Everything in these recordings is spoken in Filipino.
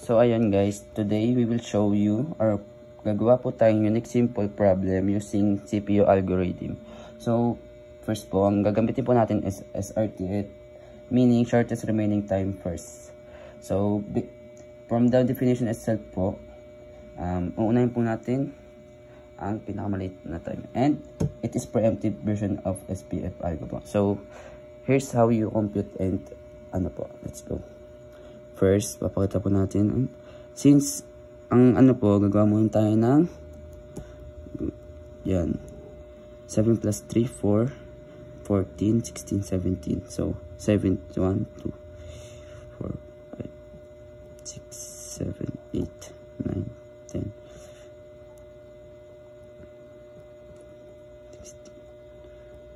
So ayan guys, today we will show you or gagawa po tayong unique simple problem using CPU algorithm. So first po, ang gagamitin po natin is SRT, meaning shortest remaining time first. So from the definition itself po, uunahin po natin ang pinakamaliit na time, and it is preemptive version of SPF algorithm. So here's how you compute, and let's go. First, papakita po natin. Since, gagawa muna tayo ng, yan, 7 plus 3, 4, 14, 16, 17. So, 7, 1, 2, 4, 5, 6, 7, 8, 9, 10,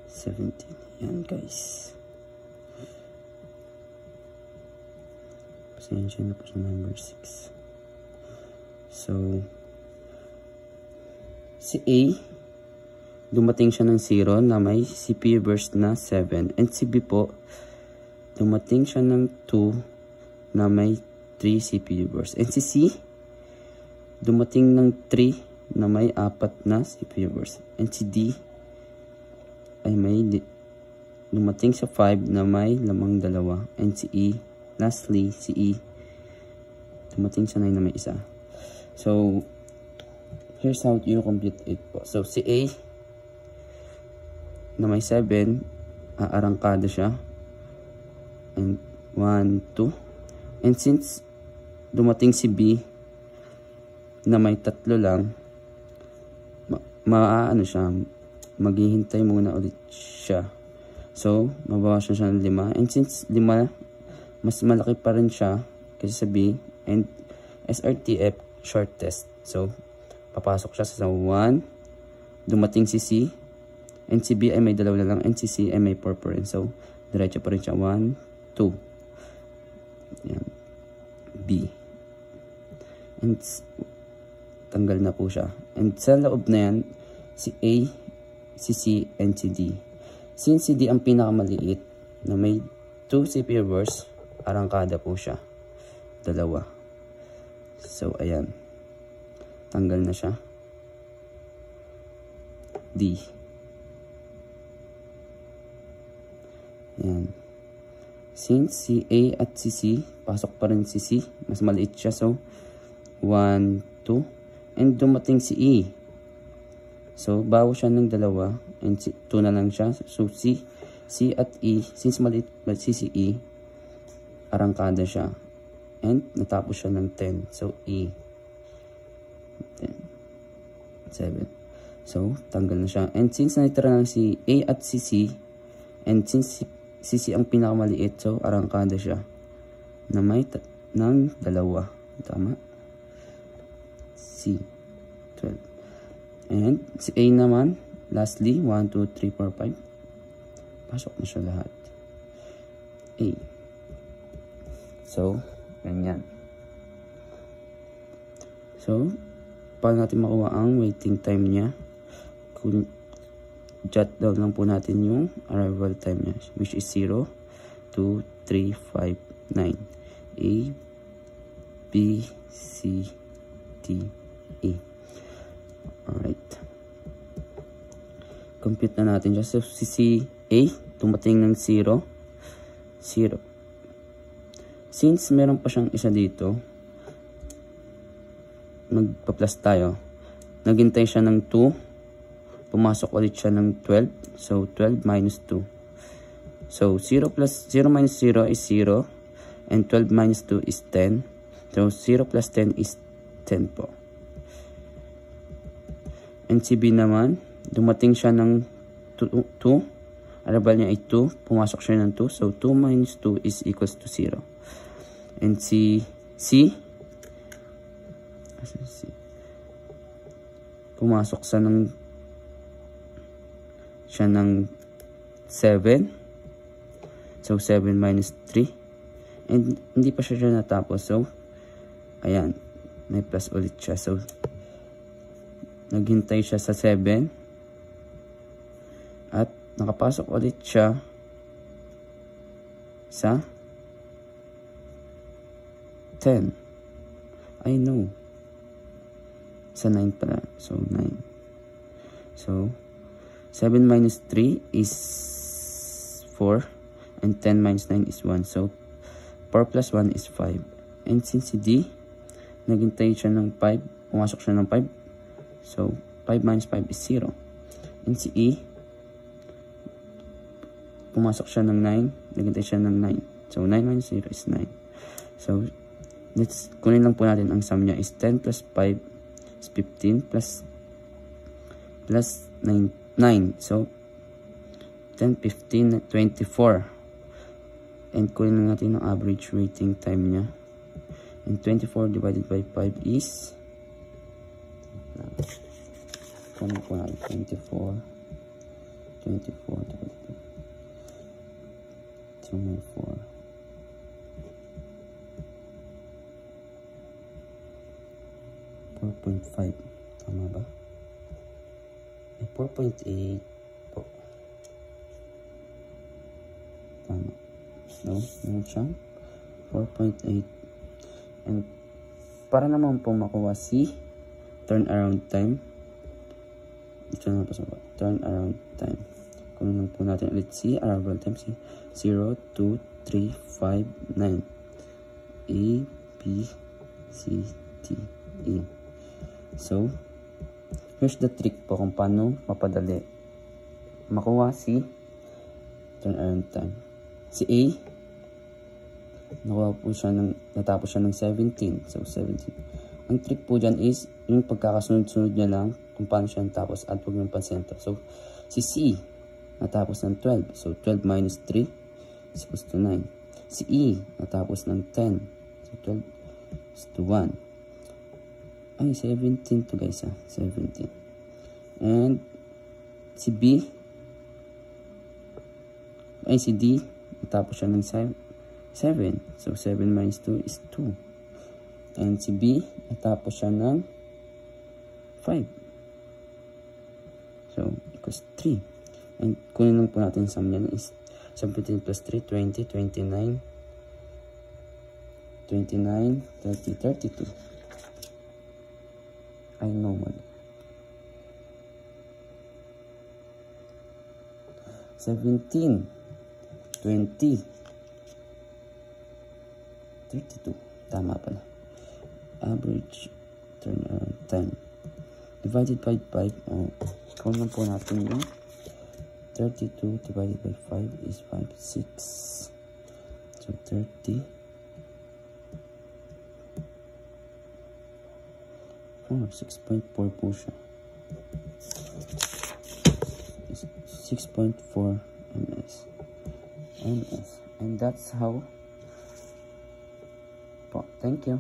16, 17. Yan, guys. Pasensya na po sa number 6. So, si A, dumating siya ng 0 na may CPU burst na 7. And si B po, dumating siya ng 2 na may 3 CPU burst. And si C, dumating ng 3 na may 4 na CPU burst. And si D, ay may dumating sa 5 na may lamang 2. And si E, lastly, si E, dumating sa 9 na may 1. So, here's how you compute it po. So, si A, na may 7, aarangkada siya. And 1, 2. And since dumating si B, na may 3 lang, maghihintay muna ulit siya. So, mabawasan siya ng 5. And since 5, mas malaki pa rin siya kaysa sa B, and SRTF shortest. So, papasok siya sa 1, dumating si C, and si B ay may 2 na lang, and si C ay may 4 pa rin. So, diretso pa rin siya. 1, 2. Yan. B. And tanggal na po siya. And sa loob na yan, si A, si C, and si D. Since si D ang pinakamaliit na may 2 CPU bursts, arangkada po siya. 2. So, ayan. Tanggal na siya. D. Ayan. Since si A at si C, pasok pa rin si C. Mas maliit siya. So, 1, 2. And dumating si E. So, bago siya ng 2. And 2 na lang siya. So, C at E. Since maliit si E, arangkada siya. And natapos siya ng 10. So, E. 10. 7. So, tanggal na siya. And since natira lang si A at si C, and since si C ang pinakamaliit, so, arangkada siya na may ng 2. Tama? C. 12. And si A naman, lastly, 1, 2, 3, 4, 5. Pasok na siya lahat. A. So, ganyan. So, paano natin makuha ang waiting time niya? Kung jot down lang po natin yung arrival time niya, which is 0, 2, 3, 5, 9. A, B, C, D, E. Alright. Compute na natin siya. So, si A, tumating ng 0, 0. Since meron pa siyang isa dito, magpa-plus tayo. Naghintay siya ng 2. Pumasok ulit siya ng 12. So, 12 minus 2. So, 0 minus 0 is 0. And 12 minus 2 is 10. So, 0 plus 10 is 10 po. And si B naman, dumating siya ng 2. Arrival niya ay 2. Pumasok siya ng 2. So, 2 minus 2 is equals to 0. And si C, pumasok siya ng 7. So, 7 minus 3. And hindi pa siya natapos. So, ayan, may plus ulit siya. So, naghintay siya sa 7. At nakapasok ulit siya sa 10. I know. Sa 9 pala. So, 9. So, 7 minus 3 is 4. And 10 minus 9 is 1. So, 4 plus 1 is 5. And since si D, naghintay siya ng 5. Pumasok siya ng 5. So, 5 minus 5 is 0. And si E, pumasok siya ng 9. Naghintay siya ng 9. So, 9 minus 0 is 9. So, let's kunin lang po natin ang sum niya is 10 plus 5 is 15 plus 9. So, 10, 15, 24. And kunin lang natin ang average waiting time niya. And 24 divided by 5 is, kunin po natin 24 divided by 24. 4.5. Tama ba? 4.8 po. Tama. No? Meron siyang 4.8. And para naman po makuha si turnaround time. Ito na po sa turnaround time. Kung lang po natin ulit si arrival time. Si 0, 2, 3, 5, 9. A, B, C, D, E. So, here's the trick po kung paano mapadali makuha si turnaround time. Si A, natapos siya ng 17. So, 17. Ang trick po dyan is, yung pagkakasunod-sunod niya lang kung paano siya natapos at huwag yung pansentro. So, si C, natapos ng 12. So, 12 minus 3 is equals to 9. Si E, natapos ng 10. So, 12 is to 1. Ay, 17 to guys, 17. And, si B, ay, si D, natapos siya ng 7. So, 7 minus 2 is 2. And si B, natapos siya ng 5. So, equals 3. And kunin lang po natin sum yan is 17 plus 3, 20, 29, 30, 32. I know man. 17, 20, 32. Tama pala. Average turnaround time. Divided by 5. Oh, count lang po natin yung 32 divided by 5 is 5, 6. So, 30. 6.4 po siya. 6.4 ms. And that's how po. Thank you.